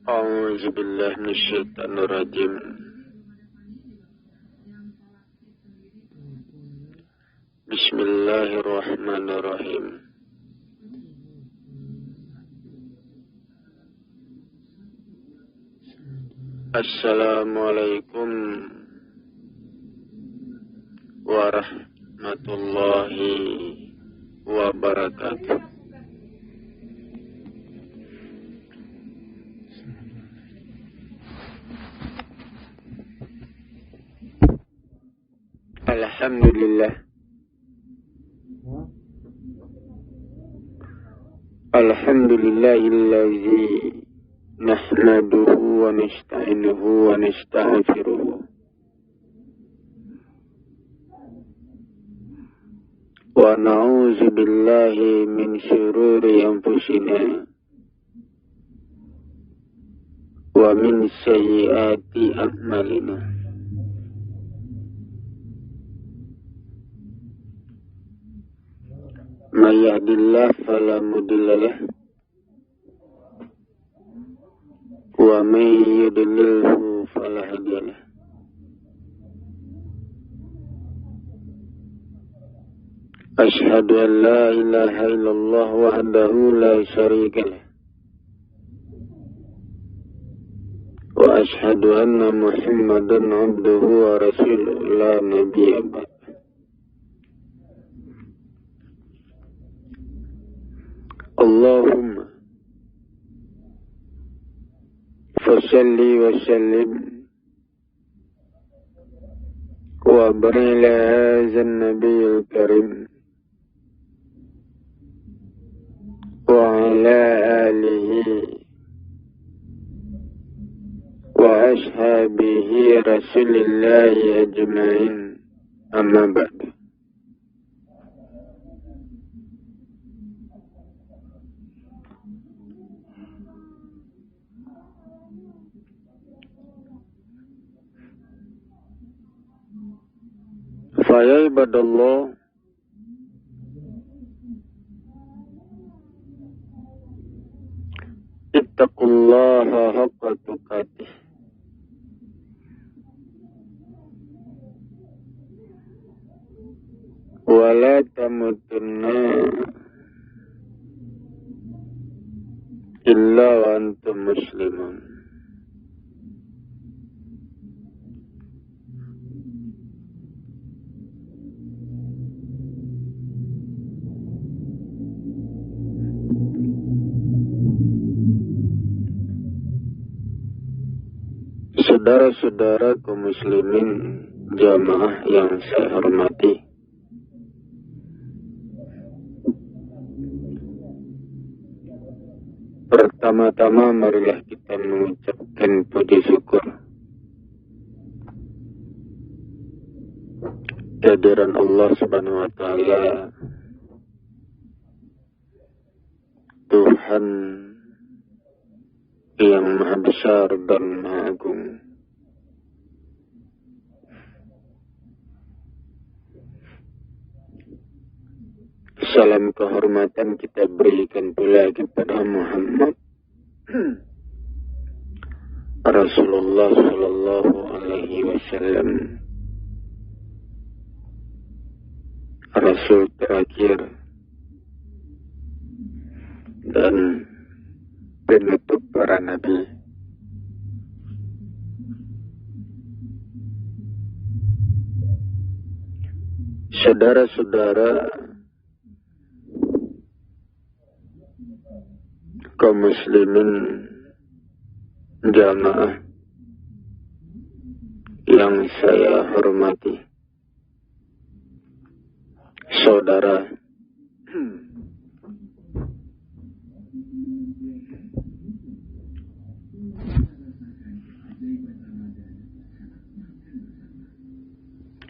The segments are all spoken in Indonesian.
A'udzu billahi minasyaitonir rajim. Bismillahirrahmanirrahim. Assalamualaikum warahmatullahi wabarakatuh. Alhamdulillah. Alhamdulillahillazi nahmaduhu wa nasta'inuhu wa nastaghfiruh. Wa na'udzu billahi min syururi anfusina wa min sayyiati a'malina. May yahdihillahu fala mudilla lahu wa may yudlilhu fala hadiya lahu. Asyhadu an la ilaha illallah wahdahu la syarika lah wa asyhadu anna Muhammadan abduhu wa rasuluhu la nabiyya ba'd. Allahumma fasalli wa sallim wa barik ala hadzal nabiyil karim wa ala alihi wa ashabihi rasulillahi ajma'in, amma ba'd. Faya ibadallah, ittaqullaha haqqa tuqatih wa la tamutunna illa wa antum muslimun. Saudara-saudara kaum muslimin jamaah yang saya hormati, pertama-tama marilah kita mengucapkan puji syukur kehadiran Allah Subhanahu wa taala, Tuhan yang maha besar dan maha agung. Salam kehormatan kita berikan pula kepada Muhammad Rasulullah sallallahu alaihi wasallam, Rasul terakhir dan penutup para nabi. Saudara-saudara kaum muslimin jamaah yang saya hormati, saudara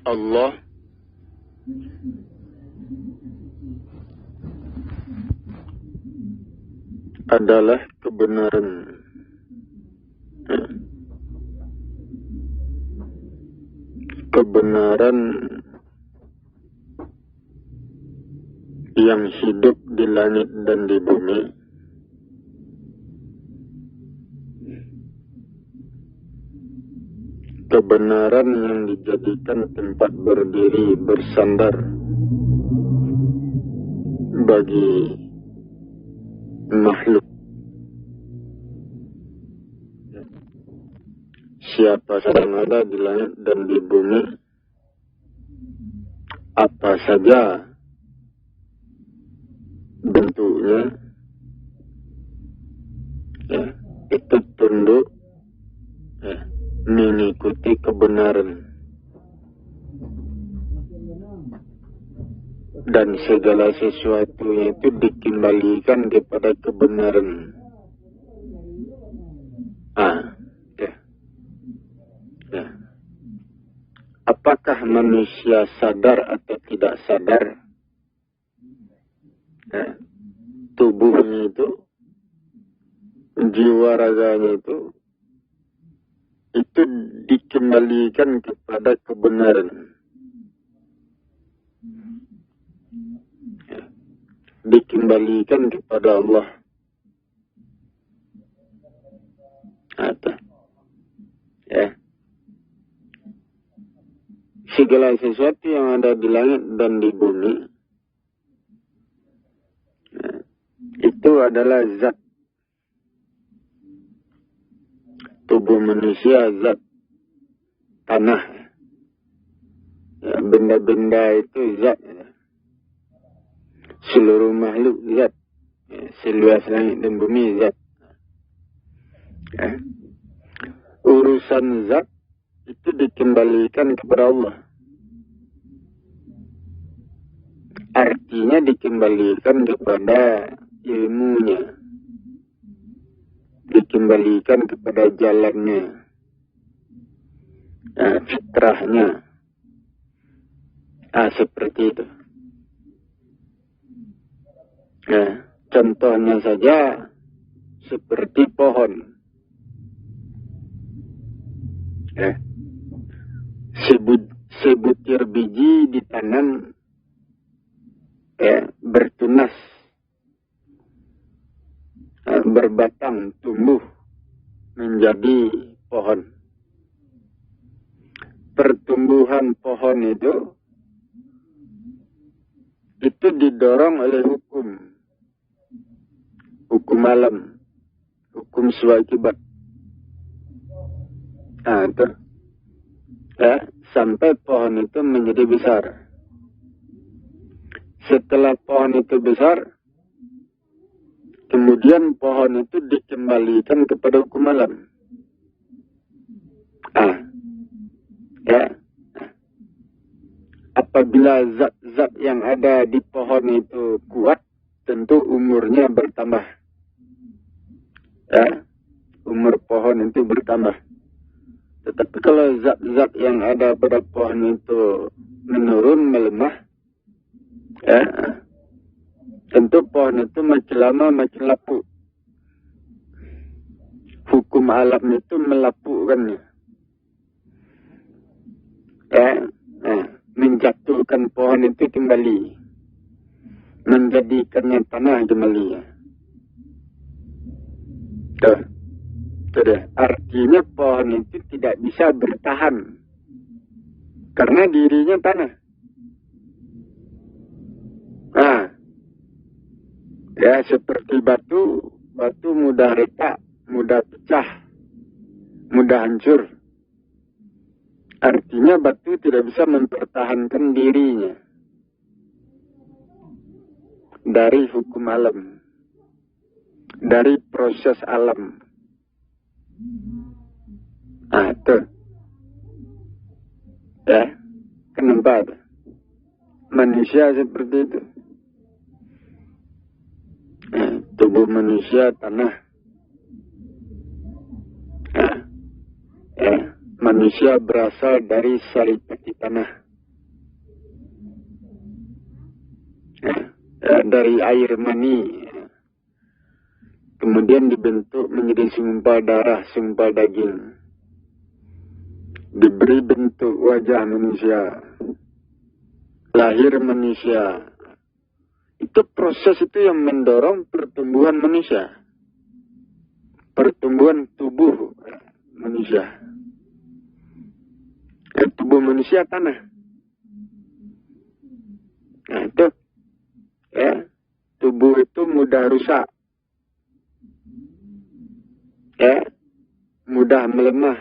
Allah adalah kebenaran. Kebenaran yang hidup di langit dan di bumi, kebenaran yang dijadikan tempat berdiri bersandar bagi makhluk. Siapa saja yang ada di langit dan di bumi, apa saja bentuknya, ya, itu tunduk, ya, mengikuti kebenaran, dan segala sesuatunya itu dikembalikan kepada kebenaran. Apakah manusia sadar atau tidak sadar, tubuhnya itu, jiwa raganya itu dikembalikan kepada kebenaran, dikembalikan kepada Allah. Segala sesuatu yang ada di langit dan di bumi itu adalah zat. Tubuh manusia zat, tanah, benda-benda itu zat, seluruh makhluk zat, seluas langit dan bumi zat. Urusan zat itu dikembalikan kepada Allah. Artinya dikembalikan kepada ilmunya, dikembalikan kepada jalannya, fitrahnya, seperti itu. Contohnya saja seperti pohon. Sebutir biji ditanam, bertunas, berbatang, tumbuh menjadi pohon. Pertumbuhan pohon itu didorong oleh hukum alam, hukum swakibat. Sampai pohon itu menjadi besar. Setelah pohon itu besar, kemudian pohon itu dikembalikan kepada hukum alam. Apabila zat-zat yang ada di pohon itu kuat, tentu umurnya bertambah. Umur pohon itu bertambah. Tetapi kalau zat-zat yang ada pada pohon itu menurun, melemah, tentu pohon itu makin lama makin lapuk. Hukum alam itu melapukkannya. Menjatuhkan pohon itu kembali, menjadikannya tanah kembali. Artinya pohon itu tidak bisa bertahan karena dirinya tanah. Seperti batu mudah retak, mudah pecah, mudah hancur. Artinya batu tidak bisa mempertahankan dirinya dari hukum alam, dari proses alam. Kenapa manusia seperti itu? Tubuh manusia tanah. Manusia berasal dari saripati tanah. Dari air mani. Kemudian dibentuk menjadi segumpal darah, segumpal daging. Diberi bentuk wajah manusia. Lahir manusia. Itu proses itu yang mendorong pertumbuhan manusia. Pertumbuhan tubuh manusia. tubuh manusia tanah. Nah itu, ya, tubuh itu mudah rusak, ya, mudah melemah,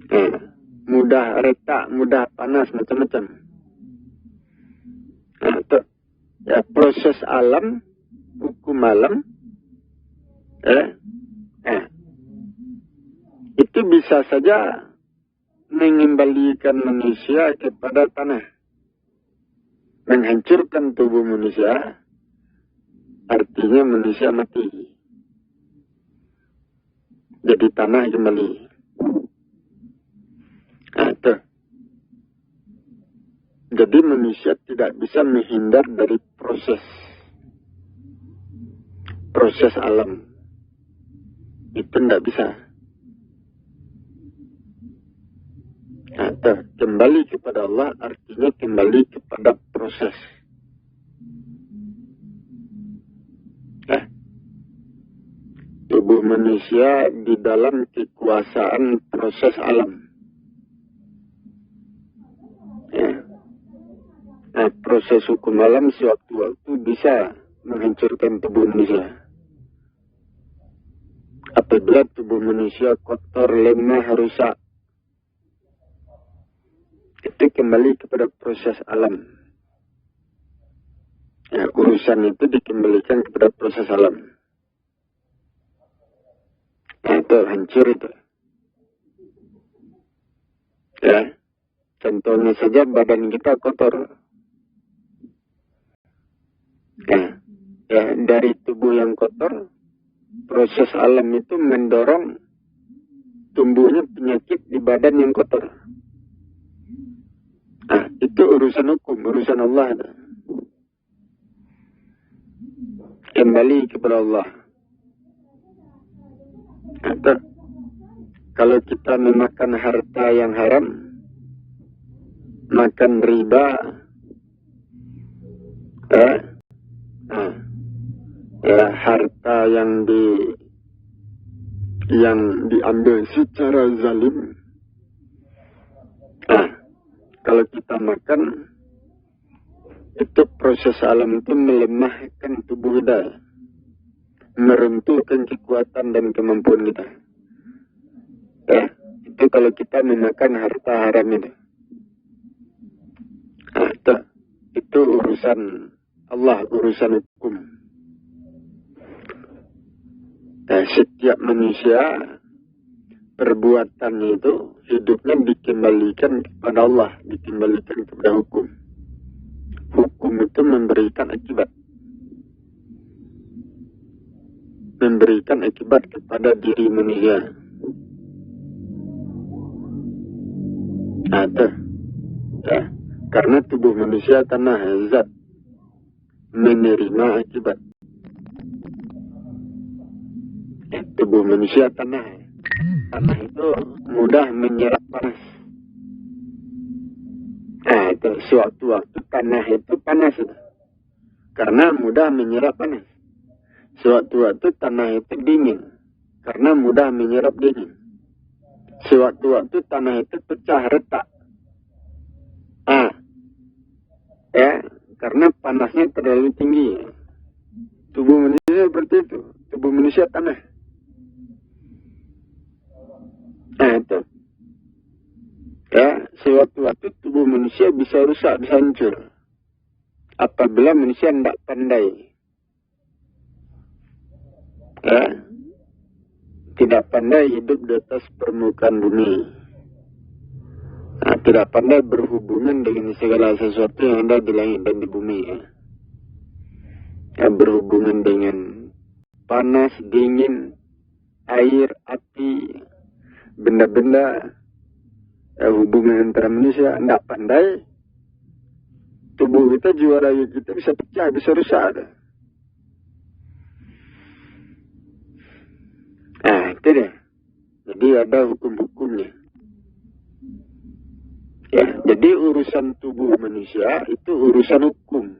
ya, mudah retak, mudah panas, macam-macam. Nah itu, ya, proses alam, hukum alam, ya, itu bisa saja mengembalikan manusia kepada tanah, menghancurkan tubuh manusia, artinya manusia mati, jadi tanah kembali. Nah, itu. Jadi manusia tidak bisa menghindar dari proses alam, itu tidak bisa. Nah, kembali kepada Allah artinya kembali kepada proses. Nah, tubuh manusia di dalam kekuasaan proses alam. Ya. Nah, proses hukum alam sewaktu-waktu bisa menghancurkan tubuh manusia. Apabila tubuh manusia kotor, lemah, rusak, itu kembali kepada proses alam. Ya, urusan itu dikembalikan kepada proses alam. Nah, itu hancur itu. Ya, contohnya saja badan kita kotor. Ya, dari tubuh yang kotor, proses alam itu mendorong tumbuhnya penyakit di badan yang kotor. Nah, itu urusan hukum, urusan Allah. Kembali kepada Allah. Nah, kalau kita memakan harta yang haram, makan riba, ya, harta yang diambil secara zalim. Kalau kita makan, itu proses alam itu melemahkan tubuh kita, meruntuhkan kekuatan dan kemampuan kita. Ya, itu kalau kita memakan harta haram itu. Nah, itu urusan Allah, urusan hukum. Nah, setiap manusia perbuatannya itu hidupnya dikembalikan kepada Allah, dikembalikan kepada hukum. Hukum itu memberikan akibat. Memberikan akibat kepada diri manusia. Ada. Ya. Karena tubuh manusia tanah zat menerima akibat. Ya, tubuh manusia tanah. Tanah itu mudah menyerap panas. Nah, itu sewaktu-waktu tanah itu panas. Karena mudah menyerap panas. Sewaktu-waktu tanah itu dingin. Karena mudah menyerap dingin. Sewaktu-waktu tanah itu pecah retak. Ya, karena panasnya terlalu tinggi. Tubuh manusia seperti itu. Tubuh manusia tanah. Nah, itu. Ya, sewaktu-waktu tubuh manusia bisa rusak, bisa hancur. Apabila manusia tidak pandai. Ya, tidak pandai hidup di atas permukaan bumi. Nah, tidak pandai berhubungan dengan segala sesuatu yang ada di langit dan di bumi. Ya, berhubungan dengan panas, dingin, air, api, benda-benda, hubungan antara manusia, tidak pandai, tubuh kita, jiwa raga kita bisa pecah, bisa rusak. Nah, itu dia. Jadi ada hukum-hukumnya. Ya, jadi urusan tubuh manusia itu urusan hukum.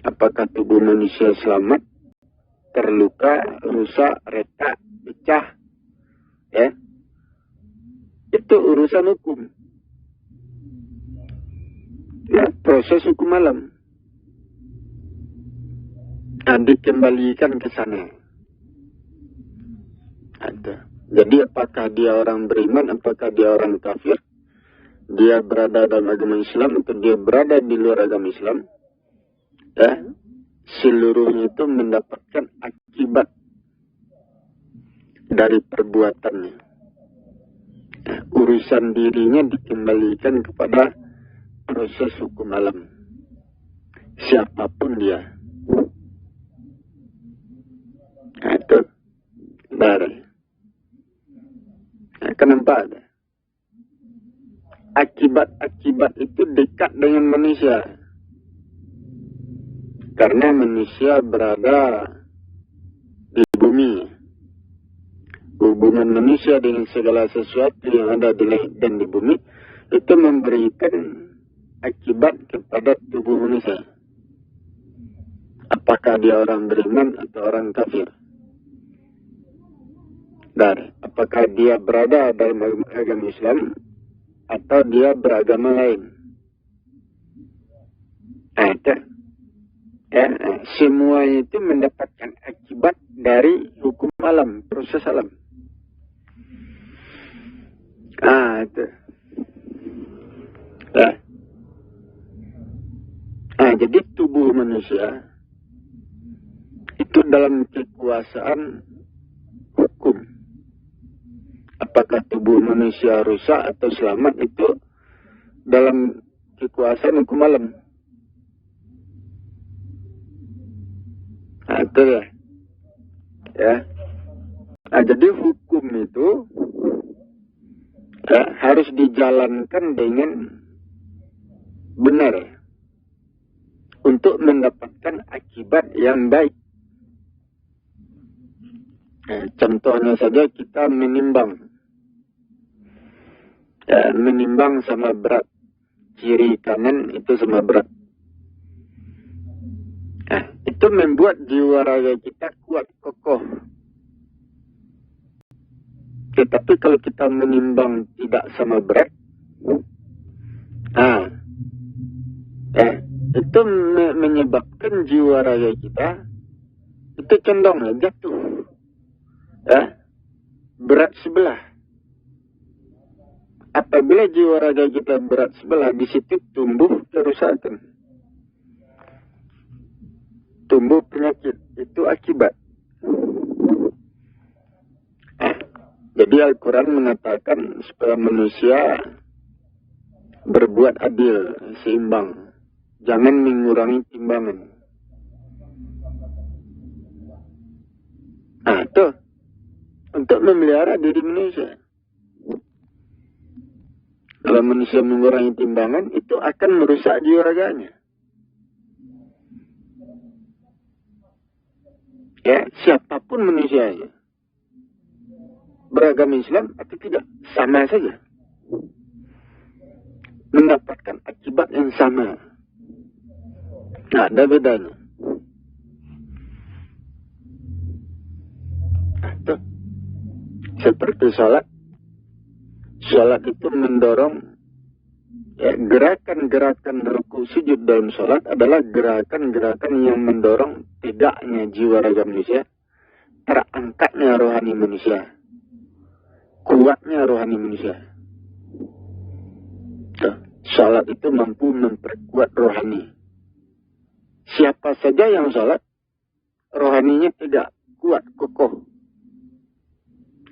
Apakah tubuh manusia selamat, terluka, rusak, retak, pecah, ya, Itu urusan hukum. Ya, proses hukum alam. Dikembalikan ke sana. Ada. Jadi apakah dia orang beriman, apakah dia orang kafir, dia berada dalam agama Islam atau dia berada di luar agama Islam, ya, seluruhnya itu mendapatkan akibat dari perbuatannya. Ya, urusan dirinya dikembalikan kepada proses hukum alam. Siapapun dia. Nah, itu dari. Nah, kenapa ada? Akibat-akibat itu dekat dengan manusia. Karena manusia berada di bumi. Hubungan manusia dengan segala sesuatu yang ada di langit dan di bumi itu memberikan akibat kepada tubuh manusia. Apakah dia orang beriman atau orang kafir? Dan apakah dia berada dalam agama Islam atau dia beragama lain? Semua itu mendapatkan akibat dari hukum alam, proses alam. Itu. Ya. Jadi tubuh manusia itu dalam kekuasaan hukum. Apakah tubuh manusia rusak atau selamat itu dalam kekuasaan hukum alam. Itu ya. Jadi hukum itu harus dijalankan dengan benar untuk mendapatkan akibat yang baik. Contohnya saja kita menimbang. Menimbang sama berat. Kiri kanan itu sama berat. Itu membuat jiwa raga kita kuat, kokoh. Tetapi kalau kita menimbang tidak sama berat, itu menyebabkan jiwa raga kita itu condong jatuh. Berat sebelah. Apabila jiwa raga kita berat sebelah, di situ tumbuh kerusakan, tumbuh penyakit. Itu akibat. Jadi Al-Quran mengatakan supaya manusia berbuat adil, seimbang, jangan mengurangi timbangan. Itu untuk memelihara diri manusia. Kalau manusia mengurangi timbangan, itu akan merusak jiwa raganya. Siapapun manusianya, beragama Islam atau tidak, sama saja. Mendapatkan akibat yang sama. Ada bedanya. Seperti sholat. Sholat itu mendorong gerakan-gerakan ruku sujud dalam sholat adalah gerakan-gerakan yang mendorong tegaknya jiwa raga manusia, terangkatnya rohani manusia, kuatnya rohani manusia. Sholat itu mampu memperkuat rohani. Siapa saja yang sholat, rohaninya tegak, kuat, kokoh.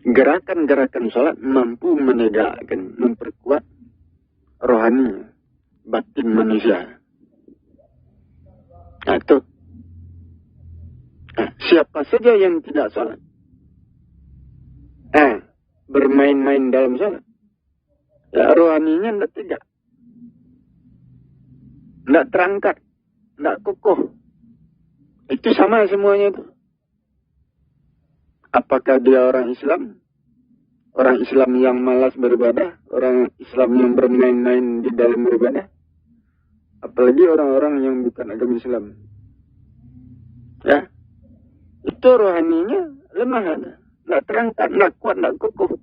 Gerakan-gerakan sholat mampu menegakkan, memperkuat rohani, batin manusia. Itu. Siapa saja yang tidak sholat, bermain-main dalam sholat, rohaninya tidak tegak, tidak terangkat, tidak kokoh. Itu sama semuanya itu. Apakah dia orang Islam? Orang Islam yang malas beribadah? Orang Islam yang bermain-main di dalam beribadah? Apalagi orang-orang yang bukan agama Islam. Itu rohaninya lemah. Tidak terangkat, tidak kuat, tidak kokoh.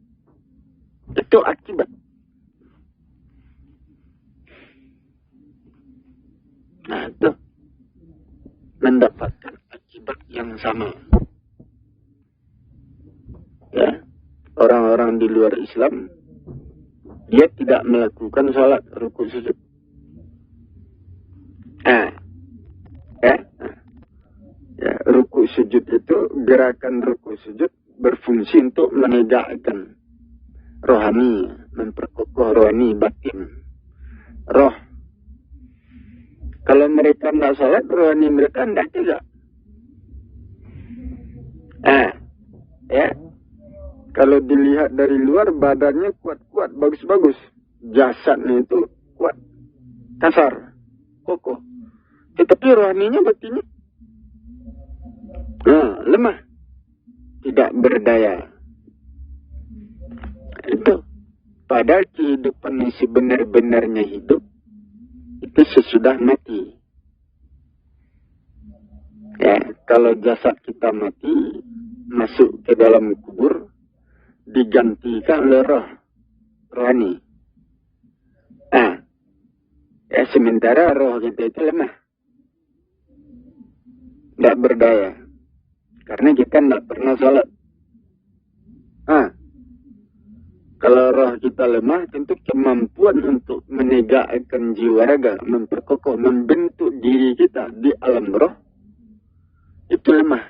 Itu akibat. Nah, itu mendapatkan akibat yang sama. Ya, orang-orang di luar Islam, dia tidak melakukan salat rukuk sujud. Rukuk sujud itu, gerakan rukuk sujud berfungsi untuk menegakkan rohani, memperkokoh rohani batin, roh. Kalau mereka tidak salat, rohani mereka tidak tegak. Kalau dilihat dari luar, badannya kuat-kuat, bagus-bagus. Jasadnya itu kuat, kasar, kokoh. Tetapi rohaninya, batinnya lemah, tidak berdaya. Itu. Padahal kehidupan yang sebenar-benarnya hidup, itu sesudah mati. Ya, kalau jasad kita mati, masuk ke dalam kubur, digantikan oleh roh, rohani. Sementara roh kita itu lemah, tidak berdaya, karena kita tidak pernah salat. Kalau roh kita lemah, tentu kemampuan untuk menegakkan jiwa raga, memperkokoh, membentuk diri kita di alam roh, itu lemah.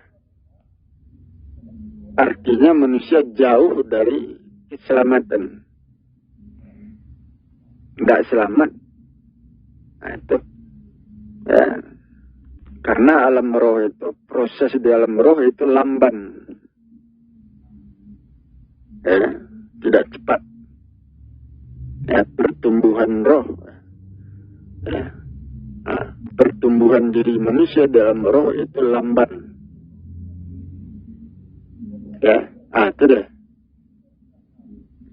Artinya manusia jauh dari keselamatan. Tidak selamat. Itu. Ya. Karena alam roh itu, proses di alam roh itu lamban. Tidak cepat. Pertumbuhan roh. Pertumbuhan diri manusia dalam roh itu lamban. Itu deh.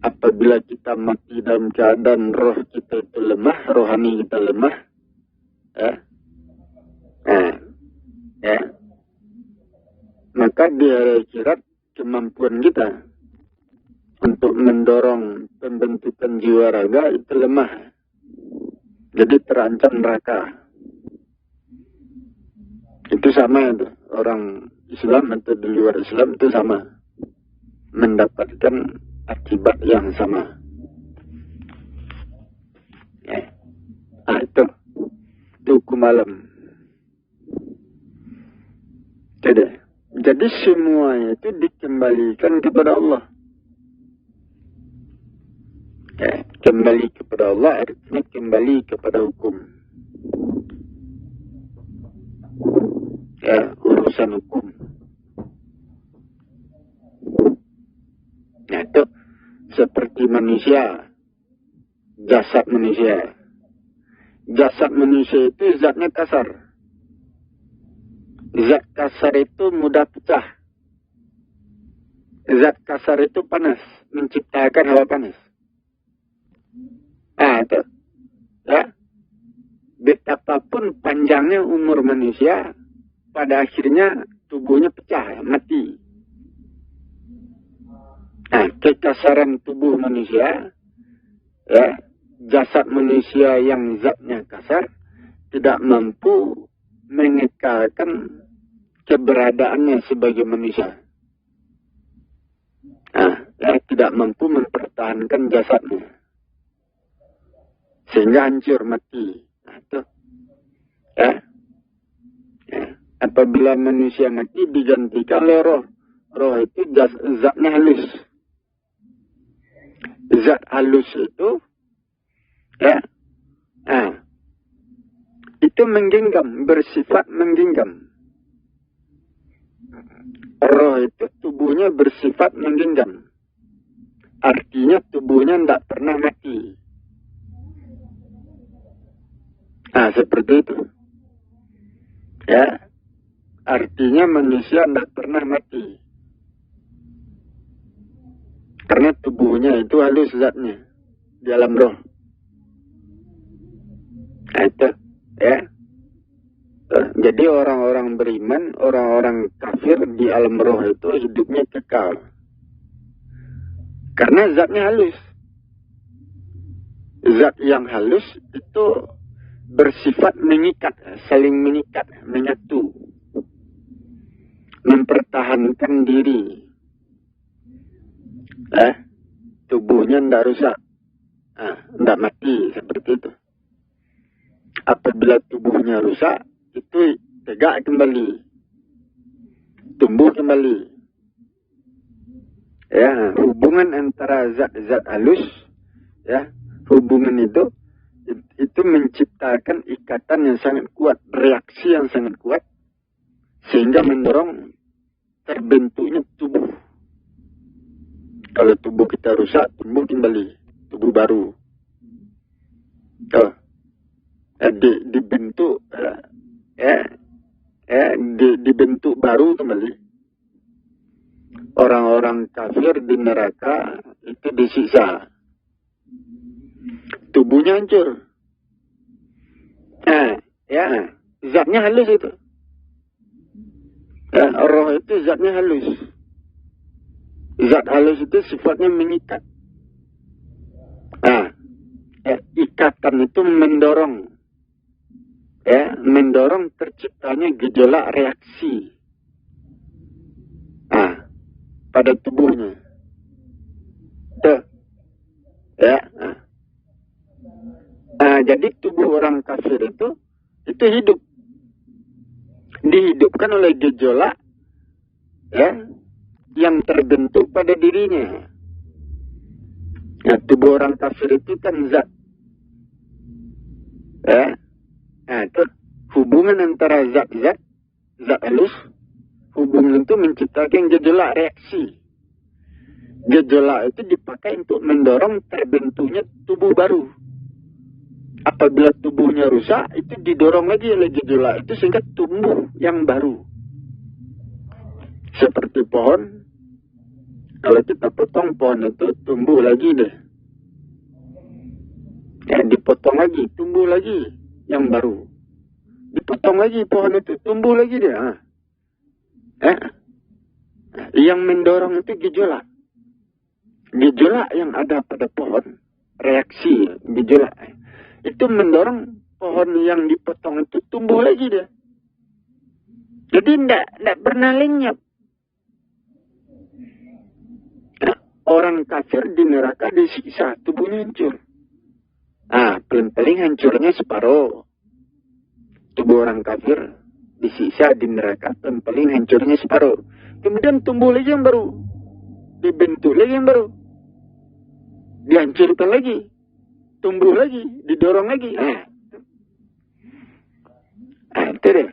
Apabila kita mati dalam keadaan roh kita itu lemah, rohani kita lemah, maka di hari akhirat kemampuan kita untuk mendorong pembentukan jiwa raga itu lemah. Jadi terancam neraka. Itu sama itu. Orang Islam atau di luar Islam itu sama. Mendapatkan akibat yang sama. Itu. Itu hukum alam. Jadi semuanya itu dikembalikan kepada Allah. Kembali kepada Allah artinya kembali kepada hukum. Urusan hukum. Itu seperti manusia, jasad manusia. Jasad manusia itu zatnya kasar. Zat kasar itu mudah pecah. Zat kasar itu panas, menciptakan hawa panas. Itu. Betapapun panjangnya umur manusia, pada akhirnya tubuhnya pecah, mati. Kekasaran tubuh manusia, jasad manusia yang zatnya kasar, tidak mampu mengekalkan keberadaannya sebagai manusia. Tidak mampu mempertahankan jasadnya. Sehingga hancur, mati. Itu. Apabila manusia mati digantikan oleh roh. Roh itu zatnya halus. Zat halus itu itu menggenggam, bersifat menggenggam. Roh itu tubuhnya bersifat menggenggam. Artinya tubuhnya tidak pernah mati. Seperti itu. Artinya manusia tidak pernah mati. Karena tubuhnya itu halus zatnya di alam roh. Itu. Jadi orang-orang beriman, orang-orang kafir di alam roh itu hidupnya kekal. Karena zatnya halus. zat yang halus itu bersifat mengikat, saling mengikat, menyatu, mempertahankan diri. Tubuhnya tidak rusak, tidak mati, seperti itu. Apabila tubuhnya rusak, itu tegak kembali, tumbuh kembali. Ya, hubungan antara zat-zat halus, ya, hubungan itu menciptakan ikatan yang sangat kuat, reaksi yang sangat kuat, sehingga mendorong terbentuknya tubuh. Kalau tubuh kita rusak, tumbuh kembali, tubuh baru. Dibentuk, dibentuk baru kembali. Orang-orang kafir di neraka itu disiksa, tubuhnya hancur. Zatnya halus itu. Roh itu zatnya halus. Zat halus itu sifatnya mengikat. Ikatan itu mendorong, mendorong terciptanya gejolak reaksi pada tubuhnya. Jadi tubuh orang kafir itu hidup, dihidupkan oleh gejolak, yang terbentuk pada dirinya. Nah, tubuh orang kafir itu kan zat. Itu hubungan antara zat halus, hubungan itu menciptakan gejolak reaksi. Gejolak itu dipakai untuk mendorong terbentuknya tubuh baru. Apabila tubuhnya rusak, itu didorong lagi oleh gejolak itu sehingga tumbuh yang baru. Seperti pohon, kalau kita potong pohon itu tumbuh lagi deh. Dipotong lagi, tumbuh lagi yang baru. Dipotong lagi pohon itu, tumbuh lagi deh. Yang mendorong itu gejolak. Gejolak yang ada pada pohon, reaksi gejolak, itu mendorong pohon yang dipotong itu tumbuh lagi deh. Jadi tidak pernah lenyap. Orang kafir di neraka disiksa, tubuhnya hancur. Paling hancurnya separuh. Tubuh orang kafir disiksa di neraka, paling hancurnya separuh. Kemudian tumbuh lagi yang baru, dibentuk lagi yang baru, dihancurkan lagi, tumbuh lagi, didorong lagi. Itu deh.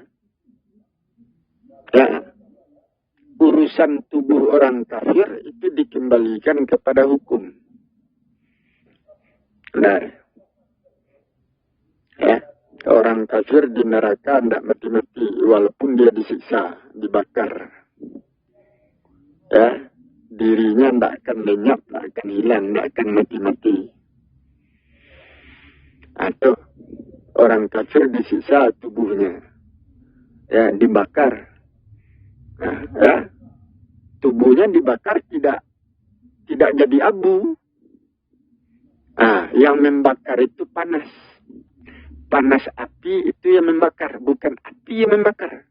Urusan tubuh orang kafir itu dikembalikan kepada hukum. Orang kafir di neraka tidak mati-mati walaupun dia disiksa, dibakar. Dirinya tidak akan lenyap, tidak akan hilang, tidak akan mati-mati. Atau orang kafir disiksa tubuhnya, dibakar. Tubuhnya dibakar tidak jadi abu. Yang membakar itu panas. Panas api itu yang membakar, bukan api yang membakar.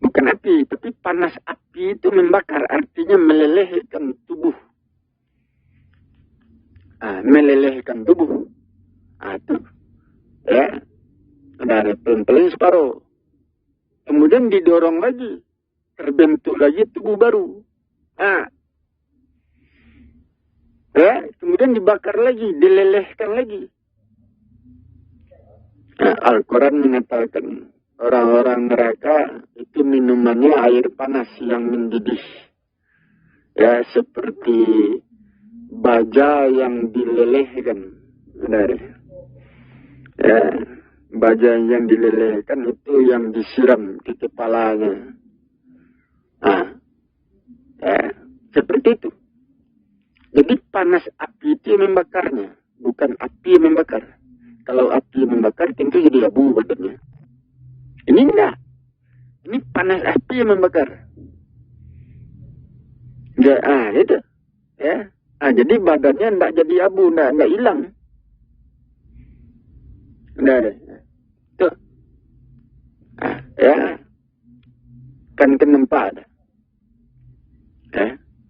Bukan api, tapi panas api itu membakar, artinya melelehkan tubuh. Melelehkan tubuh. Itu. Dari pelan-pelan separuh. Kemudian didorong lagi, terbentuk lagi tubuh baru. Kemudian dibakar lagi, dilelehkan lagi. Al-Quran mengatakan orang-orang neraka itu minumannya air panas yang mendidih. Seperti baja yang dilelehkan. Baja yang dilelehkan itu yang disiram di kepalanya. Seperti itu. Jadi panas api itu yang membakarnya, bukan api yang membakar. Kalau api yang membakar tentu jadi abu badannya. Ini enggak. Ini panas api yang membakar. Itu. Jadi badannya tidak jadi abu, tidak hilang. Tidak ada. Tuh. Ya. Kan kenempat.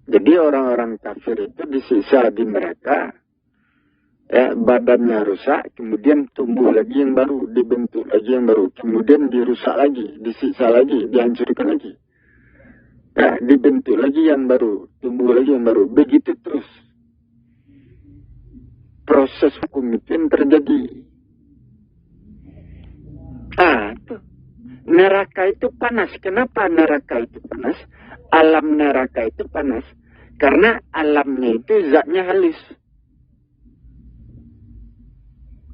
Jadi orang-orang kafir itu disiksa di neraka. Badannya rusak, kemudian tumbuh lagi yang baru, dibentuk lagi yang baru, kemudian dirusak lagi, disiksa lagi, dihancurkan lagi. Dibentuk lagi yang baru, tumbuh lagi yang baru, begitu terus. Proses hukum itu yang terjadi. Tuh. Neraka itu panas. Kenapa neraka itu panas? Alam neraka itu panas. Karena alamnya itu zatnya halus.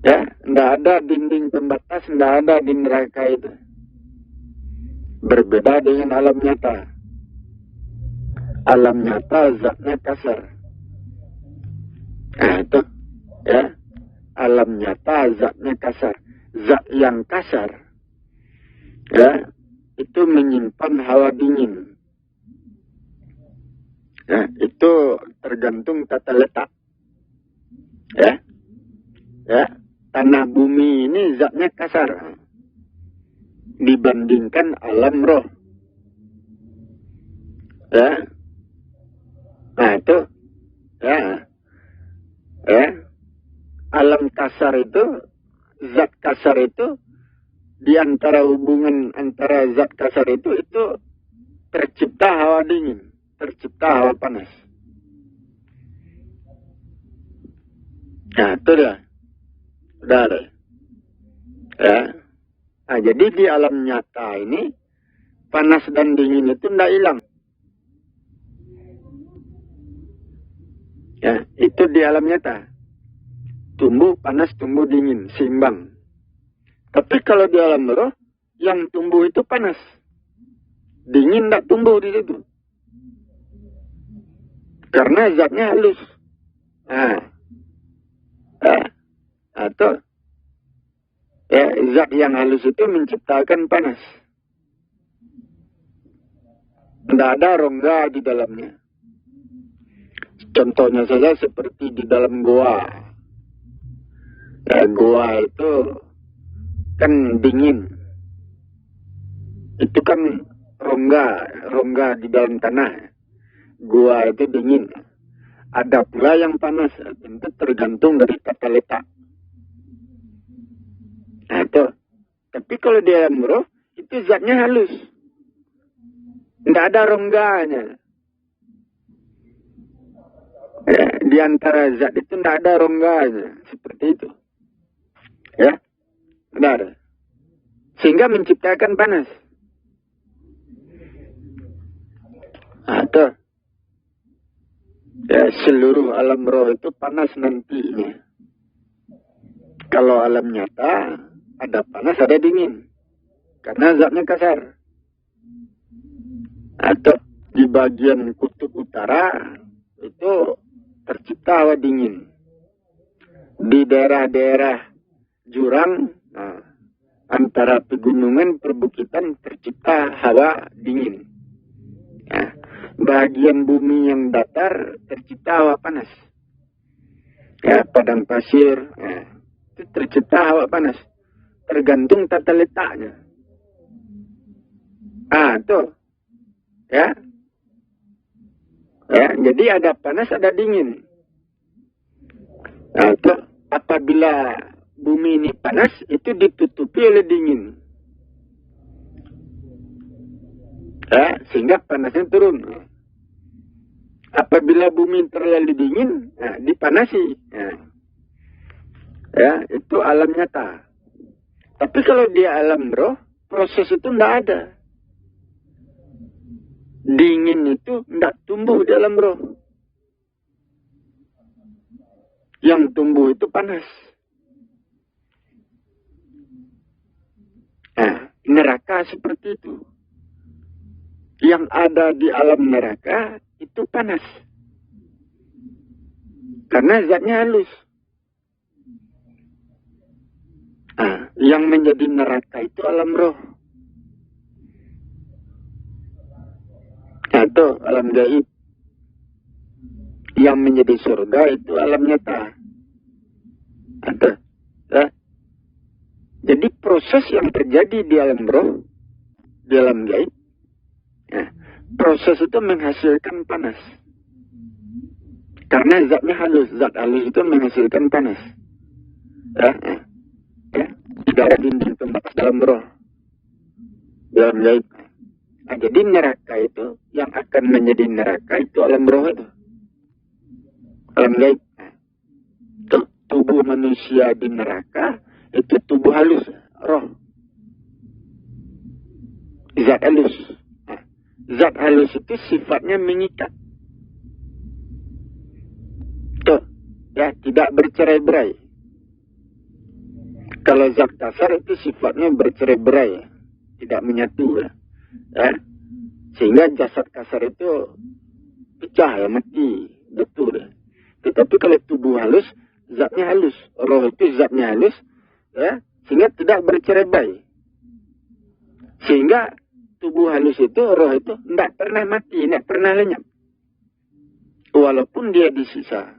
Tidak ada dinding pembatas, tidak ada di neraka itu. Berbeda dengan alam nyata. Alam nyata zatnya kasar. Itu. Alam nyata zatnya kasar. Zat yang kasar. Itu menyimpan hawa dingin. Itu tergantung tata letak. Tanah bumi ini zatnya kasar dibandingkan alam roh. Itu. Alam kasar itu, zat kasar itu, di antara hubungan antara zat kasar itu tercipta hawa dingin, tercipta hawa panas. Itu dia. Udah ada. Jadi di alam nyata ini panas dan dingin itu tidak hilang. Itu di alam nyata. Tumbuh panas, tumbuh dingin, seimbang. Tapi kalau di alam roh, yang tumbuh itu panas. Dingin tidak tumbuh di situ. Karena zatnya halus. Atau zat yang halus itu menciptakan panas. Tidak ada rongga di dalamnya. Contohnya saja seperti di dalam goa. Goa itu kan dingin. Itu kan rongga di dalam tanah. Goa itu dingin. Ada pula yang panas. Tentu tergantung dari tata letak. Itu. Tapi kalau di alam roh, itu zatnya halus. Tidak ada rongganya. Di antara zat itu tidak ada rongganya. Seperti itu. Tidak ada. Sehingga menciptakan panas. Itu. Seluruh alam roh itu panas nantinya. Kalau alam nyata, ada panas, ada dingin. Karena zatnya kasar. Atau di bagian kutub utara, itu tercipta hawa dingin. Di daerah-daerah jurang, antara pegunungan, perbukitan, tercipta hawa dingin. Bagian bumi yang datar, tercipta hawa panas. Padang pasir, itu tercipta hawa panas. Tergantung tata letaknya. Tuh. Jadi ada panas, ada dingin. Tuh. Apabila bumi ini panas, itu ditutupi oleh dingin. Sehingga panasnya turun. Apabila bumi terlalu dingin, dipanasi. Itu alam nyata. Tapi kalau dia alam roh, proses itu tidak ada. Dingin itu tidak tumbuh di alam roh. Yang tumbuh itu panas. Neraka seperti itu. Yang ada di alam neraka itu panas. Karena zatnya halus. Yang menjadi neraka itu alam roh. Atau alam gaib. Yang menjadi surga itu alam nyata. Ada. Ya. Jadi proses yang terjadi di alam roh, di alam gaib, ya, proses itu menghasilkan panas. Karena zatnya halus, zat halus itu menghasilkan panas. Ya, ya, ya. Tidak ada dinding pembatas dalam roh, dalam gaib. Nah, jadi neraka itu, yang akan menjadi neraka itu alam roh itu. Alam gaib. Nah, tubuh manusia di neraka, itu tubuh halus, roh. Zat halus. Nah, zat halus itu sifatnya mengikat. Tuh, ya, tidak bercerai-berai. Kalau zat kasar itu sifatnya bercerai-berai, ya. Tidak menyatu, ya. Ya. Sehingga jasad kasar itu pecah, ya, mati, betul. Ya. Tetapi kalau tubuh halus, zatnya halus, roh itu zatnya halus, ya, sehingga tidak bercerai-berai. Sehingga tubuh halus itu, roh itu tidak pernah mati, tidak pernah lenyap. Walaupun dia disisa.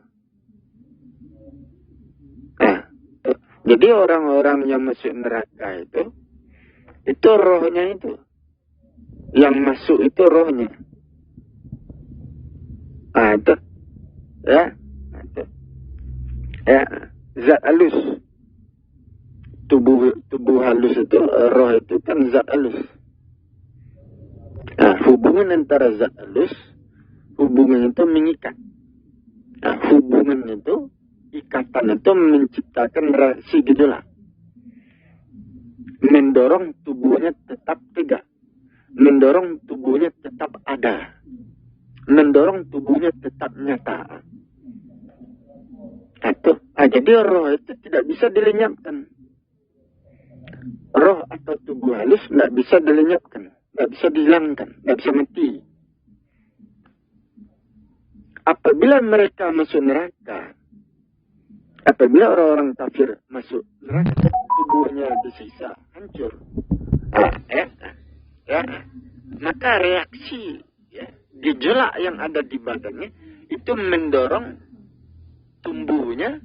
Nah, jadi orang-orang yang masuk neraka itu rohnya itu. Yang masuk itu rohnya. Nah, itu. Ya. Itu. Ya. Zat halus. Tubuh halus itu, roh itu kan zat halus. Nah, hubungan antara zat halus, hubungan itu mengikat. Nah, hubungan itu, ikatan itu menciptakan reaksi gejolak. Mendorong tubuhnya tetap tegak. Mendorong tubuhnya tetap ada. Mendorong tubuhnya tetap nyata. Nah, jadi roh itu tidak bisa dilenyapkan. Roh atau tubuh halus tidak bisa dilenyapkan. Tidak bisa dihilangkan. Tidak bisa mati. Apabila mereka masuk neraka, apabila orang-orang kafir masuk neraka, tubuhnya disisa, hancur. Maka reaksi, ya, gejolak yang ada di badannya itu mendorong tumbuhnya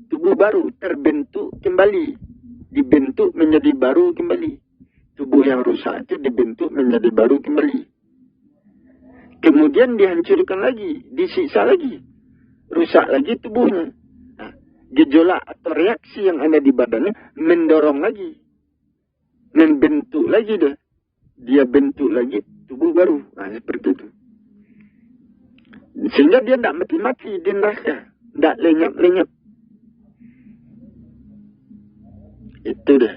tubuh baru terbentuk kembali, dibentuk menjadi baru kembali. Tubuh yang rusak itu dibentuk menjadi baru kembali. Kemudian dihancurkan lagi, disiksa lagi, rusak lagi tubuhnya. Nah, gejolak atau reaksi yang ada di badannya mendorong lagi, membentuk lagi deh. Dia bentuk lagi tubuh baru. Nah, seperti itu. Sehingga dia tidak mati-mati di neraka. Tidak lenyap-lenyap. Itu deh.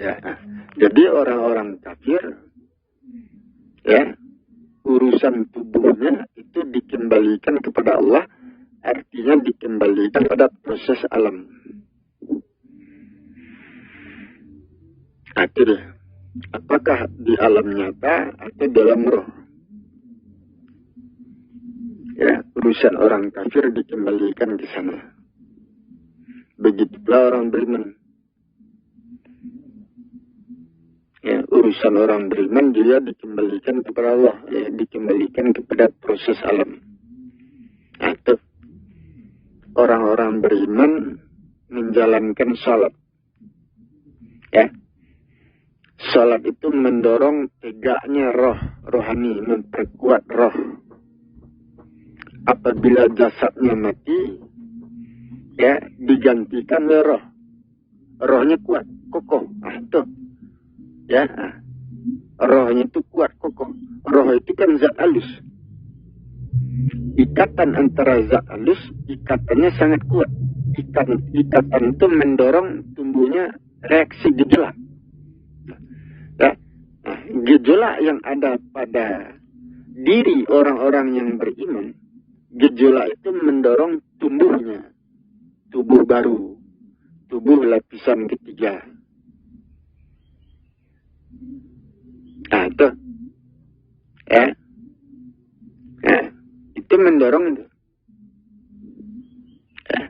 Ya. Jadi orang-orang kafir, ya, urusan tubuhnya itu dikembalikan kepada Allah. Artinya dikembalikan pada proses alam. Itu deh. Apakah di alam nyata atau dalam roh? Ya, urusan orang kafir dikembalikan ke sana. Begitu pula orang beriman. Ya, urusan orang beriman juga dikembalikan kepada Allah. Ya, dikembalikan kepada proses alam. Atau orang-orang beriman menjalankan salat. Ya. Salat itu mendorong tegaknya roh, rohani, memperkuat roh. Apabila jasadnya mati, ya, digantikan oleh roh. Rohnya kuat, kokoh. Itu. Ya. Rohnya itu kuat, kokoh. Roh itu kan zat halus. Ikatan antara zat halus, ikatannya sangat kuat. Ikatan itu mendorong tumbuhnya reaksi gejolak. Ya. Nah, gejolak yang ada pada diri orang-orang yang beriman, gejolak itu mendorong tumbuhnya tubuh baru, tubuh lapisan ketiga. Nah, itu. Ya. Nah, itu mendorong itu. Ya.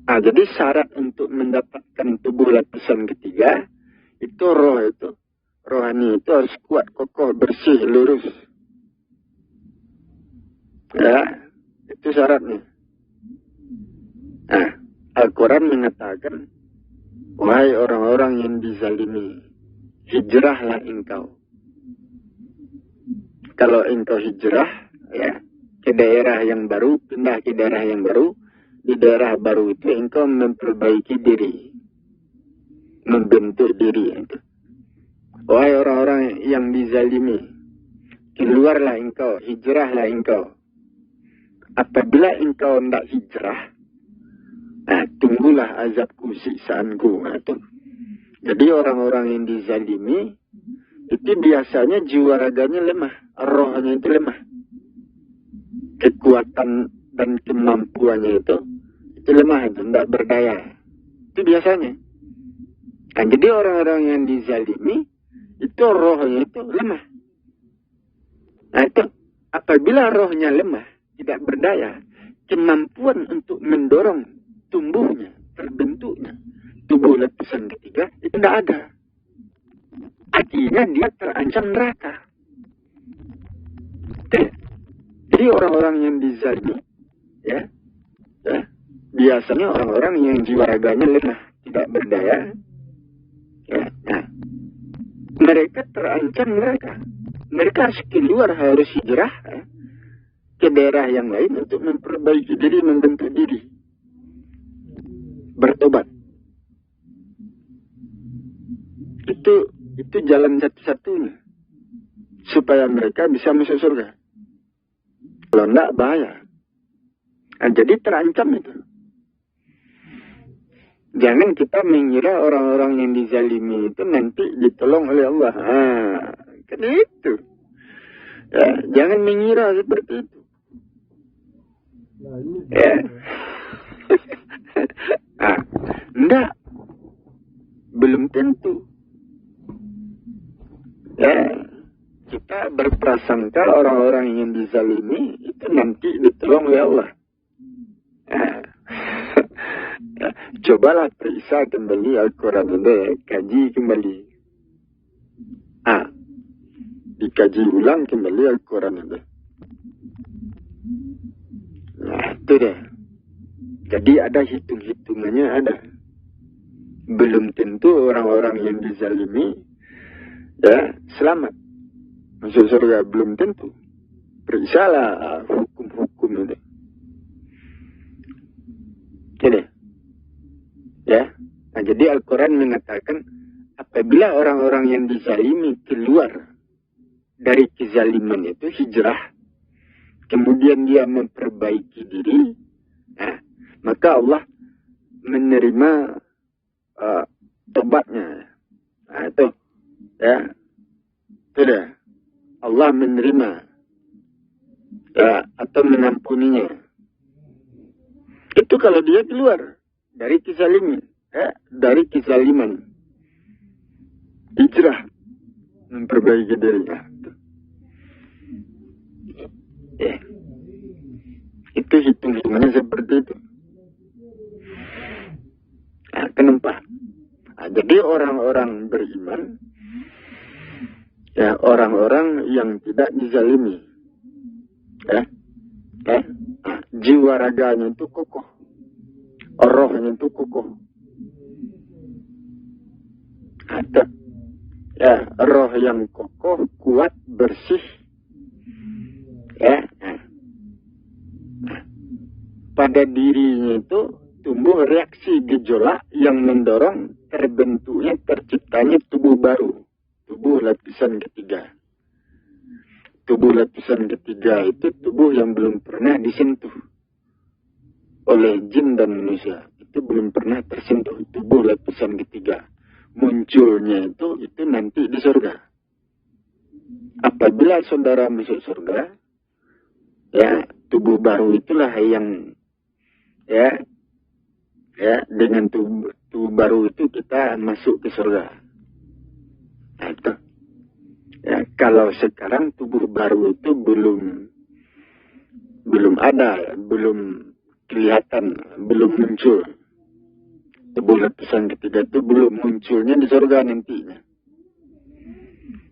Nah, jadi syarat untuk mendapatkan tubuh lapisan ketiga, itu roh itu, rohani itu harus kuat, kokoh, bersih, lurus. Ya, itu syaratnya. Nah, Al-Quran mengatakan, wahai orang-orang yang dizalimi, hijrahlah engkau. Kalau engkau hijrah, ya, ke daerah yang baru, pindah ke daerah yang baru, di daerah baru itu engkau memperbaiki diri, membentuk diri. Wahai orang-orang yang dizalimi, keluarlah engkau, hijrahlah engkau. Apabila engkau tidak hijrah, nah, tunggulah azabku, siksaanku. Nah, jadi orang-orang yang dizalimi, itu biasanya jiwa raganya lemah, rohnya itu lemah. Kekuatan dan kemampuannya itu lemah, itu tidak berdaya. Itu biasanya. Nah, jadi orang-orang yang dizalimi, itu rohnya itu lemah. Nah, itu apabila rohnya lemah, tidak berdaya, kemampuan untuk mendorong tumbuhnya, terbentuknya tubuh lapisan ketiga itu tidak ada. Artinya dia terancam neraka. Jadi orang-orang yang dizalimi, ya, biasanya orang-orang yang jiwa raganya lemah, tidak berdaya, ya, nah, mereka terancam neraka. Mereka harus keluar, harus hijrah, ya, ke daerah yang lain untuk memperbaiki diri, membentuk diri, bertobat. Itu jalan satu-satunya supaya mereka bisa masuk surga. Kalau enggak, bahaya. Nah, jadi terancam itu. Jangan kita mengira orang-orang yang dizalimi itu nanti ditolong oleh Allah. Kan itu. Ya, jangan mengira seperti itu. Ya. Enggak. Belum tentu. Ya. Kita berprasangka orang-orang yang dizalimi itu nanti ditolong oleh Allah. Ya. Cobalah periksa kembali Al-Quran ini, kaji kembali. Dikaji ulang kembali Al-Quran ini. Nah, itu deh. Jadi ada hitung-hitungannya, ada. Belum tentu orang-orang yang dizalimi, ya, selamat masuk surga, belum tentu. Periksalah hukum-hukum ini. Jadi, ya. Nah, jadi Al-Quran mengatakan apabila orang-orang yang dizalimi keluar dari kezaliman itu, hijrah, kemudian dia memperbaiki diri, nah, maka Allah menerima tobatnya. Nah, itu, ya, sudah. Allah menerima, ya, atau mengampuninya. Itu kalau dia keluar dari kezaliman, ya, dari kezaliman, hijrah, memperbaiki dirinya. Ya. Itu hitung-hitungannya seperti itu. Nah, kenapa? Nah, jadi orang-orang beriman, ya, orang-orang yang tidak dizalimi, ya, nah, jiwa raganya itu kokoh, rohnya itu kokoh. Ada, ya, roh yang kokoh, kuat, bersih, ya. Nah, pada dirinya itu tumbuh reaksi gejolak yang mendorong terbentuknya, terciptanya tubuh baru. Tubuh lapisan ketiga. Tubuh lapisan ketiga itu tubuh yang belum pernah disentuh oleh jin dan manusia. Itu belum pernah tersentuh. Tubuh lapisan ketiga. Munculnya itu nanti di surga. Apabila saudara masuk surga, ya, tubuh baru itulah yang, ya, dengan tubuh baru itu kita masuk ke surga. Nah, itu. Ya, kalau sekarang tubuh baru itu belum ada, belum kelihatan, belum muncul. Tubuh lapisan ketiga itu belum munculnya di surga nantinya.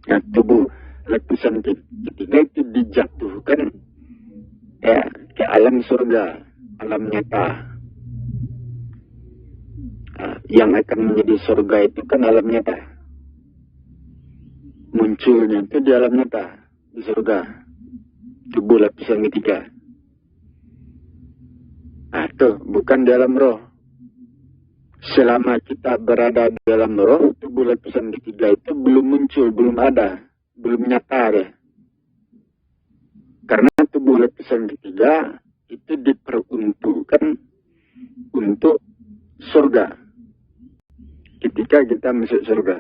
Nah, tubuh lapisan ketiga itu dijatuhkan ya, ke alam surga, alam nyata. Yang akan menjadi surga itu kan alam nyata. Munculnya itu di alam nyata, di surga. Tubuh lapisan ketiga. Itu bukan di alam roh. Selama kita berada di dalam roh, tubuh lapisan ketiga itu belum muncul, belum ada, belum nyata deh. Karena tubuh lapisan ketiga itu diperuntukkan untuk surga. Ketika kita masuk surga.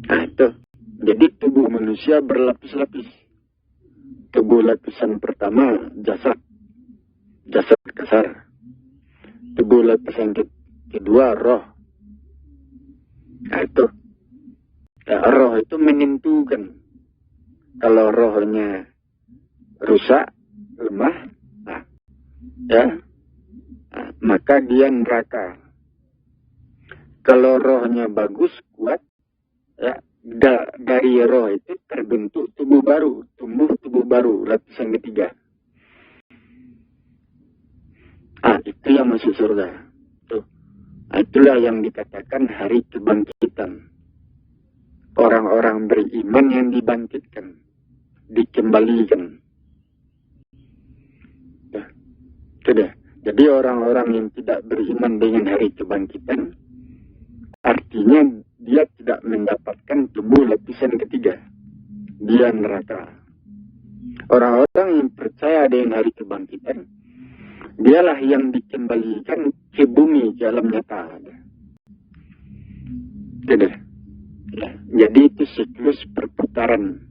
Itu. Jadi tubuh manusia berlapis-lapis. Tubuh lapisan pertama jasad kasar. Tubuh lapisan kedua roh. Itu. Ya, roh itu menentukan. Kalau rohnya rusak, lemah, maka dia neraka. Kalau rohnya bagus, kuat, ya, dari roh itu terbentuk tubuh baru, tumbuh tubuh baru, lapisan ketiga. Itu yang masuk surga. Tuh. Itulah yang dikatakan hari kebangkitan. Orang-orang beriman yang dibangkitkan, dikembalikan. Sudah. Jadi orang-orang yang tidak beriman dengan hari kebangkitan, artinya dia tidak mendapatkan tubuh lapisan ketiga. Dia neraka. Orang-orang yang percaya dengan hari kebangkitan, dialah yang dikembalikan ke bumi, ke alam nyata. Sudah. Ya, jadi itu siklus perputaran.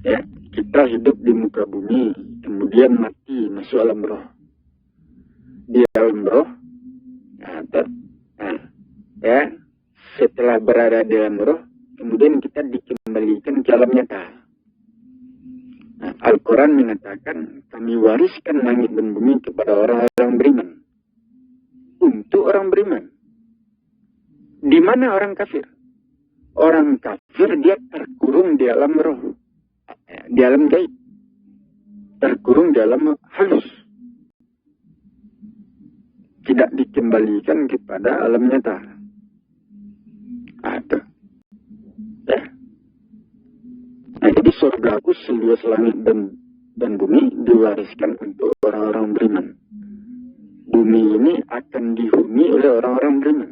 Ya, kita hidup di muka bumi, kemudian mati, masuk alam roh. Di alam roh, setelah berada di alam roh, kemudian kita dikembalikan ke alam nyata. Al-Quran mengatakan, kami wariskan langit dan bumi kepada orang-orang beriman. Untuk orang beriman. Di mana orang kafir? Orang kafir dia terkurung di alam roh, di alam gaib, terkurung di alam halus, tidak dikembalikan kepada alam nyata. Itu. Ya. Jadi surgaku seluas langit dan bumi diwariskan untuk orang-orang beriman. Bumi ini akan dihuni oleh orang-orang beriman.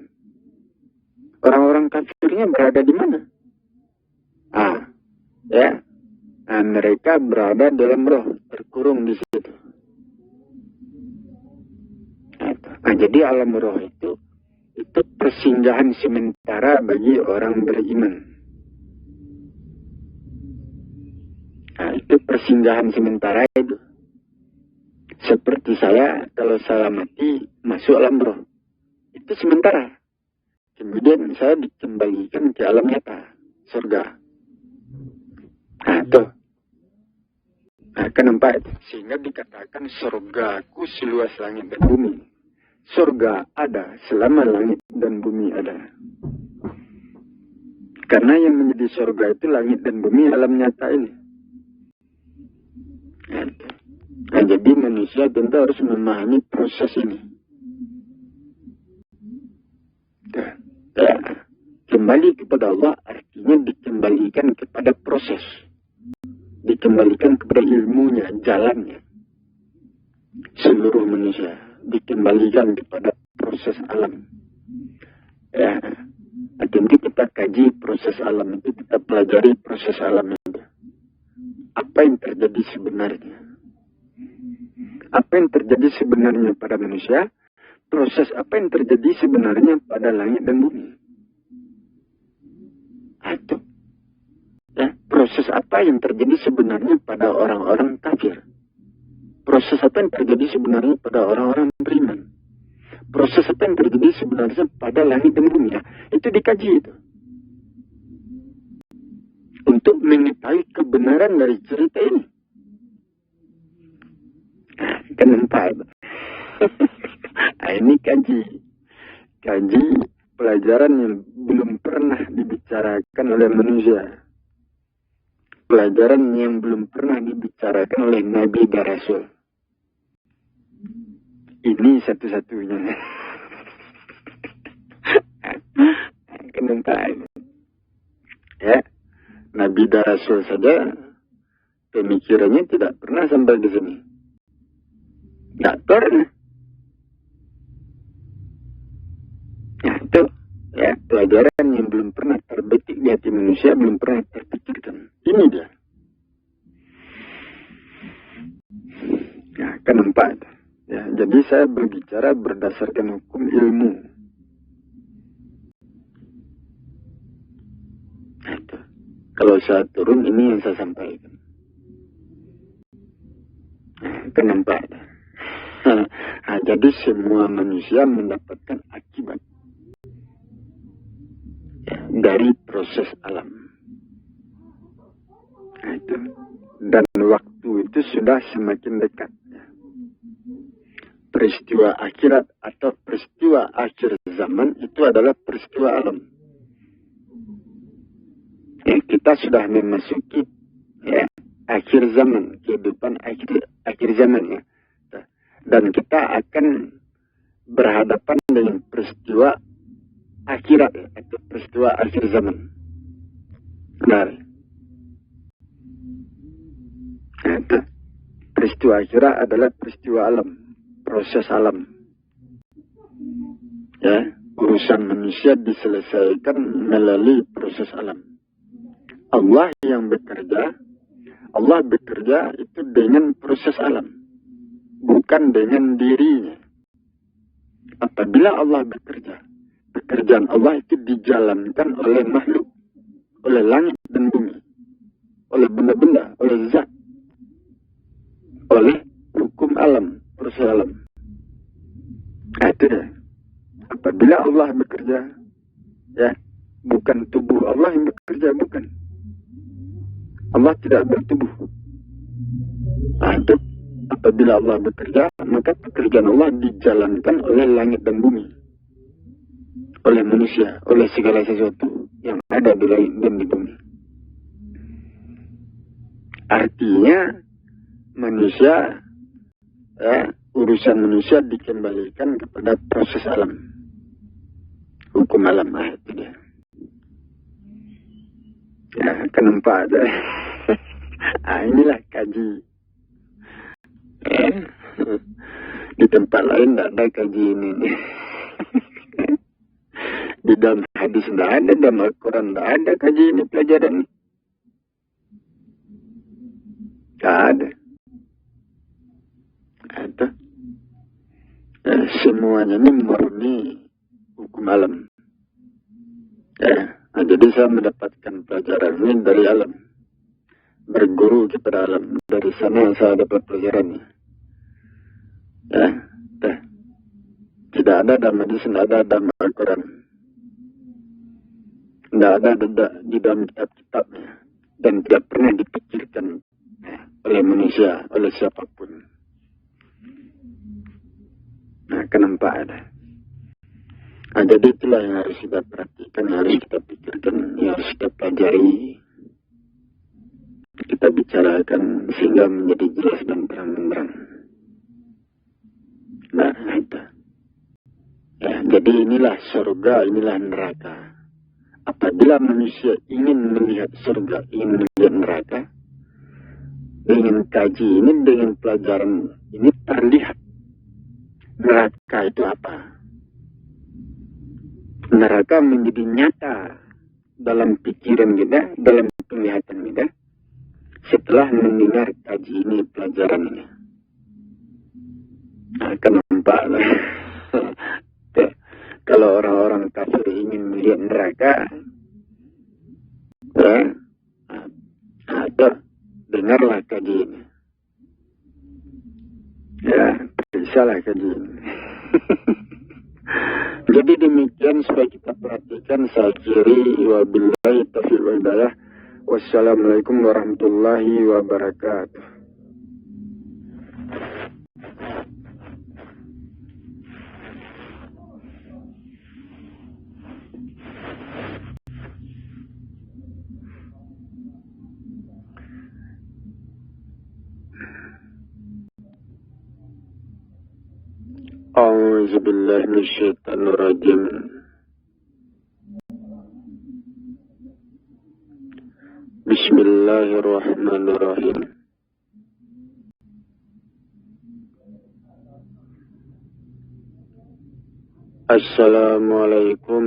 Orang-orang kafirnya berada di mana? Mereka berada dalam roh, terkurung di situ. Jadi alam roh itu persinggahan sementara bagi orang beriman. Itu persinggahan sementara itu. Seperti saya, kalau saya mati masuk alam roh, itu sementara. Kemudian saya dikembalikan ke alam nyata, surga. Tuh. Kenapa itu? Sehingga dikatakan surgaku seluas langit dan bumi. Surga ada selama langit dan bumi ada. Karena yang menjadi surga itu langit dan bumi alam nyata ini. Jadi manusia tentu harus memahami proses ini. Kembali kepada Allah artinya dikembalikan kepada proses. Dikembalikan kepada ilmunya, jalannya. Seluruh manusia dikembalikan kepada proses alam. Nanti kita kaji proses alam itu, kita pelajari proses alam itu. Apa yang terjadi sebenarnya? Apa yang terjadi sebenarnya pada manusia? Proses apa yang terjadi sebenarnya pada langit dan bumi? Itu. Proses apa yang terjadi sebenarnya pada orang-orang kafir? Proses apa yang terjadi sebenarnya pada orang-orang beriman? Proses apa yang terjadi sebenarnya pada langit dan bumi? Itu dikaji itu. Untuk mengetahui kebenaran dari cerita ini. Kenapa? Ini kaji pelajaran yang belum pernah dibicarakan oleh manusia. Pelajaran yang belum pernah dibicarakan oleh Nabi dan Rasul. Ini satu-satunya. Kenapa? Ya, Nabi dan Rasul saja pemikirannya tidak pernah sampai di sini. Tidak pernah. Nah, itu ya pelajaran yang belum pernah terbetik di hati manusia, belum pernah terpikirkan. Ini dia. Ya, kenapa? Ya, jadi saya berbicara berdasarkan hukum ilmu. Nah, itu. Kalau saya turun, ini yang saya sampaikan. Nah, kenapa? Nah, jadi semua manusia mendapatkan akibat ya, dari proses alam. Nah, itu. Dan waktu itu sudah semakin dekat. Ya. Peristiwa akhirat atau peristiwa akhir zaman itu adalah peristiwa alam. Ya, kita sudah memasuki ya, akhir zaman, kehidupan akhir zaman ya. Dan kita akan berhadapan dengan peristiwa akhirat atau peristiwa akhir zaman. Benar. Nah, peristiwa akhirat adalah peristiwa alam, proses alam. Ya, urusan manusia diselesaikan melalui proses alam. Allah yang bekerja, Allah bekerja itu dengan proses alam. Bukan dengan dirinya. Apabila Allah bekerja, pekerjaan Allah itu dijalankan oleh makhluk, oleh langit dan bumi, oleh benda-benda, oleh zat, oleh hukum alam, proses alam. Nah, itu dia. Apabila Allah bekerja, ya, bukan tubuh Allah yang bekerja, bukan. Allah tidak bertubuh. Nah, itu. Apabila Allah bekerja, maka pekerjaan Allah dijalankan oleh langit dan bumi, oleh manusia, oleh segala sesuatu yang ada di langit dan di bumi. Artinya manusia, urusan manusia dikembalikan kepada proses alam, hukum alam. Itu dia. Ya, kenapa ada? Inilah kaji. Di tempat lain tidak ada kaji ini. Di dalam hadis tidak ada, dalam Al-Quran tidak ada kaji ini, pelajaran ini. Tidak ada. Ada. Semuanya ini murni hukum alam. Ya, jadi saya mendapatkan pelajaran ini dari alam. Berguru kepada alam. Dari sana saya dapat pelajarannya. Ya, tidak ada dalam hadis, tidak ada dalam Al-Quran, tidak ada di dalam kitab-kitabnya, dan tidak pernah dipikirkan oleh manusia, oleh siapapun. Nah, kenapa ada? Nah, jadi itulah yang harus kita perhatikan, yang harus kita pikirkan, yang harus kita pelajari, kita bicarakan sehingga menjadi jelas dan terang-benderang. Nah, itu. Ya, jadi inilah surga, inilah neraka. Apabila manusia ingin melihat surga, ingin melihat neraka, dengan kaji ini, dengan pelajaran ini terlihat neraka itu apa. Neraka menjadi nyata dalam pikiran kita, dalam penglihatan kita, setelah mendengar kaji ini, pelajaran ini. Akan nampak lah. Kalau orang-orang kafir ingin melihat neraka, dengarlah kaji ini. Ya, periksalah kaji ini. Jadi demikian supaya kita perhatikan. Saya akhiri, wabillahi taufiq wal hidayah. Wassalamualaikum warahmatullahi wabarakatuh. أعوذ بالله من الشيطان الرجيم. بسم الله الرحمن الرحيم. السلام عليكم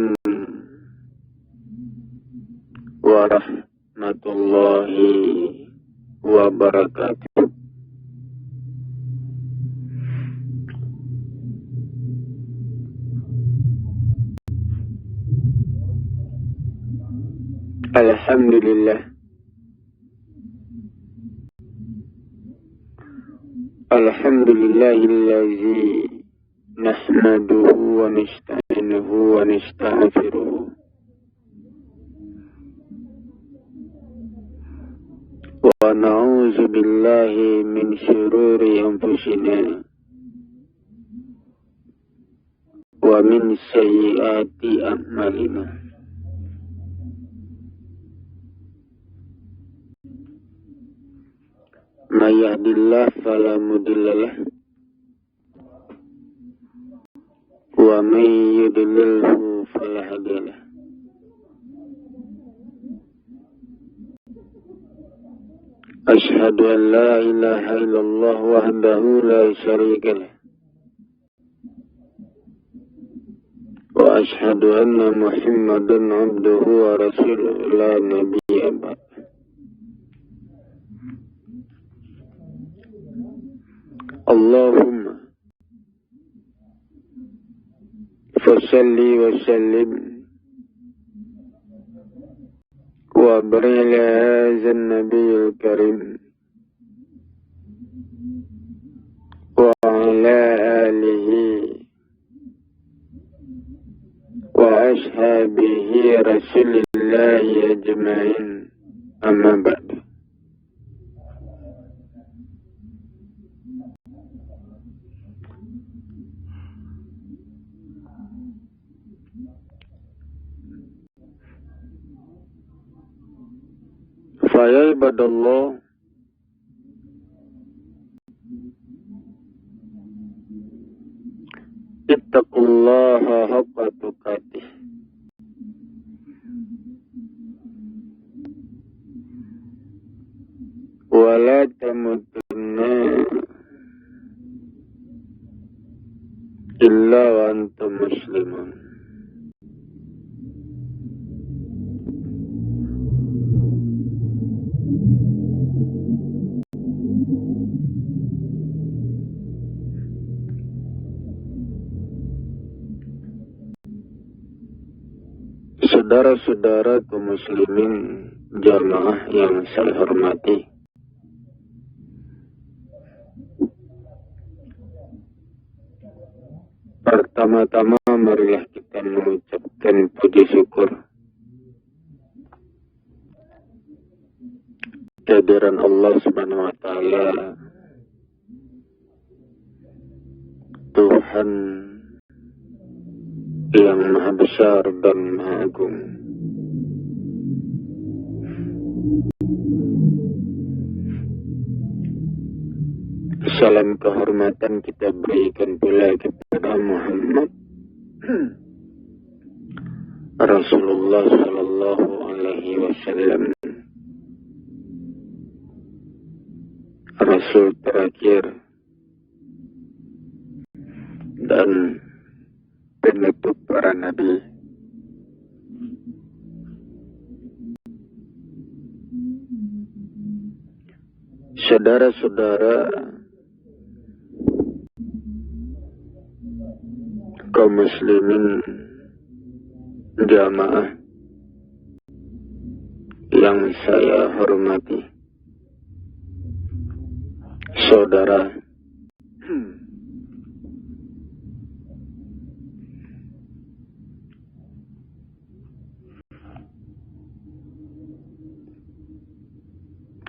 ورحمة الله وبركاته. Alhamdulillah. Alhamdulillahillazi nahmaduhu wa nasta'inuhu wa nastaghfiruh. Wa na'udzu billahi min syururi anfusina wa min sayyiati a'malina. May yahdihillahu fala mudilla lahu wa may yudlilhu fala hadiya lahu. Asyhadu an la ilaha illallah wahdahu la syarika lah wa asyhadu anna Muhammadan abduhu wa rasuluhu la nabiyya ba'd. Allahumma fasalli wa sallim wa barik ala hadzal nabiyil karim wa ala alihi wa ashabihi rasulillahi ajma'in, amma ba'du. Faya ibadallah, ittaqullaha haqqa tuqatih wa la tamutunna illa wa antum muslimun. Saudara-saudara kaum muslimin jamaah yang saya hormati, pertama-tama marilah kita mengucapkan puji syukur kehadiran Allah Subhanahu wa taala, Tuhan yang maha besar dan maha agung. Salam kehormatan kita berikan pula kepada Muhammad Rasulullah sallallahu alaihi wasallam, Rasul terakhir dan penutup para nabi. Saudara-saudara kaum muslimin jamaah yang saya hormati, saudara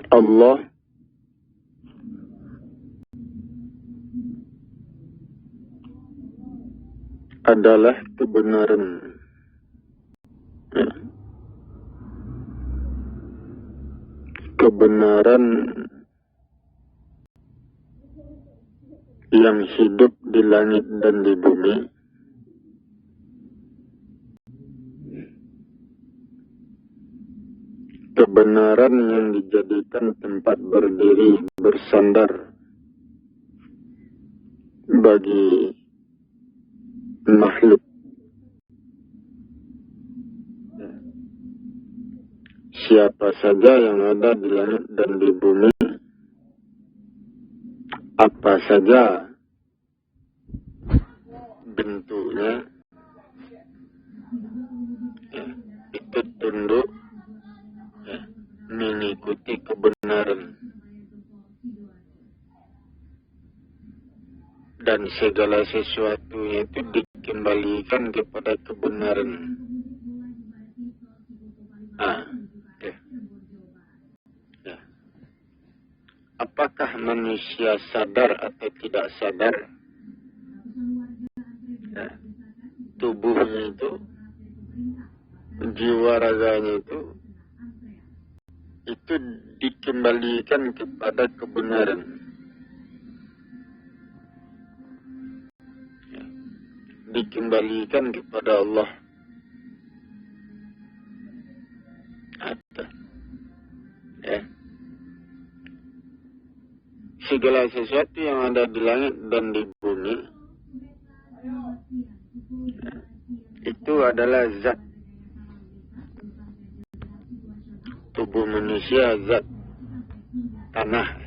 Allah adalah kebenaran. Kebenaran yang hidup di langit dan di bumi, kebenaran yang dijadikan tempat berdiri bersandar bagi makhluk. Siapa saja yang ada di langit dan di bumi, apa saja bentuknya, itu tunduk mengikuti kebenaran, dan segala sesuatu itu dikembalikan kepada kebenaran. Apakah manusia sadar atau tidak sadar, tubuhnya itu, jiwa raganya itu dikembalikan kepada kebenaran. Dikembalikan kepada Allah. Segala sesuatu yang ada di langit dan di bumi itu adalah zat. Tubuh manusia zat tanah.